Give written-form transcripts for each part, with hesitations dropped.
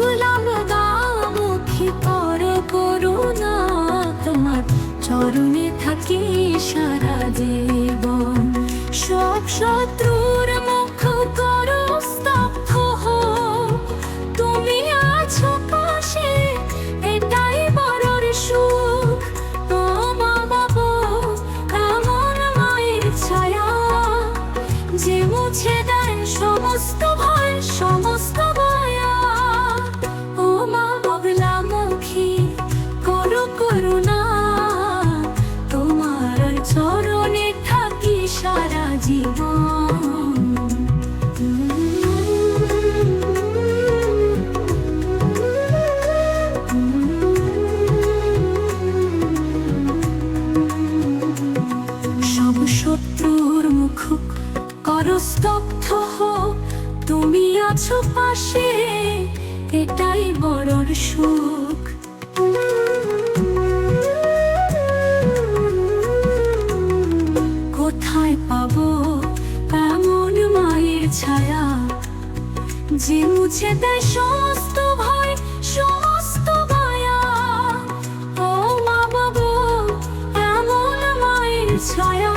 বগলাম গামুখী কর করুণা, তোমার চরণে থাকি সারা জীবন। সব শত্রুর মুখ করো স্তব্ধ হোক, তুমি আছো পাশে এটাই বড়র সুখ। ও মা বাবা এমন মায়ের ছায়া, যে মুছে দেয় সমস্ত ভয় সমস্ত মায়া। ও মা বগলামুখী করো করুণা, তোমার চরণে থাকি সারা জীবন। সব শত্রুর মুখ করো স্তব্ধ হোক, তুমি আছো পাশে এটাই বড়র সুখ। কোথায় পাবো এমন মায়ের ছায়া, যে মুছে দেয় সমস্ত ভয় সমস্ত মায়া। ও মা বাবা এমন মায়ের ছায়া,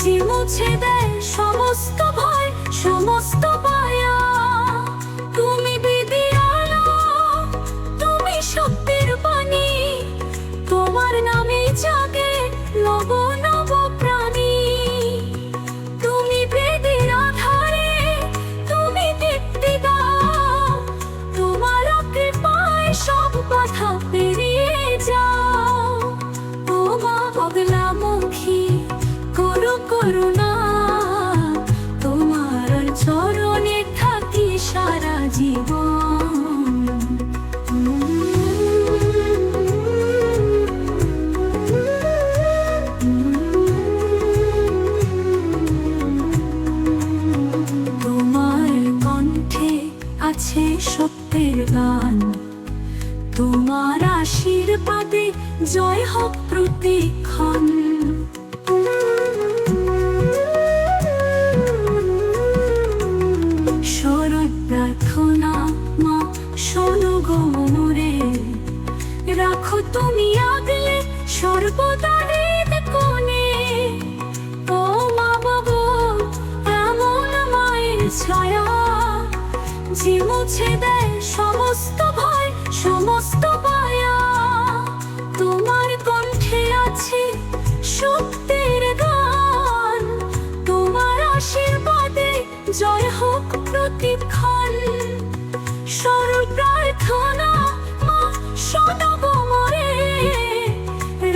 যে মুছে দেয় সমস্ত ভয় সমস্ত মায়া। তুমি বিধির আলো, তুমি সত্যের বাণী, তোমার নামে জাগে নব নব প্রাণী। তুমি বেদের আধারে, তুমি দীপ্তি দাও, তোমার কৃপায় সব বাধা পেরিয়ে যাও। ও মা বগলামুখী করো করুণা, তোমার চরণে থাকি সারা জীবন। তোমার কণ্ঠে আছে সত্যের গান, তোমার আশীর্বাদে জয় হোক প্রতিক্ষণ। সরল প্রার্থনা মা শোনো গো মোরে, রাখো তুমি আগলে সর্বদা হৃদ কোণে। ও মা বাবা এমন মায়ের ছায়া, যে মুছে দেয় সমস্ত ভয় সমস্ত মায়া। তোমার কণ্ঠে আছে সত্যের গান, তোমার আশীর্বাদে জয় হোক প্রতিক্ষণ। সরল প্রার্থনা মা শোনো গো মোরে,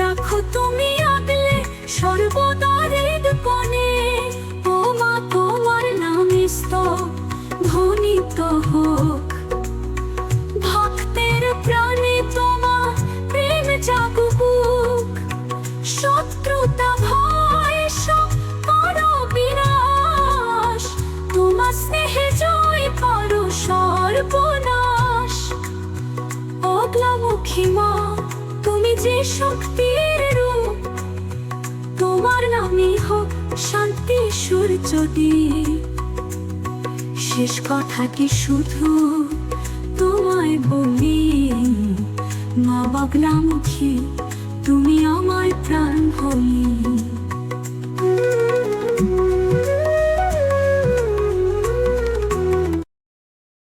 রাখো তুমি আগলে সর্বদা হৃদ কোণে। ও মা তোমার নামে স্তব ধ্বনিত হোক, ভক্তের প্রাণে তোমার প্রেম জাগুক। শত্রুতা ভয় সব করো বিনাশ, তোমার স্নেহে জয় করো সর্বনাশ। বগলামুখী মা তুমি যে শক্তির রূপ, তোমার নামে হোক শান্তি সূর্যদীপ। শেষ কথাটি শুধু তোমায় বলি, মা বগলামুখী তুমি আমার প্রাণ ভোলি।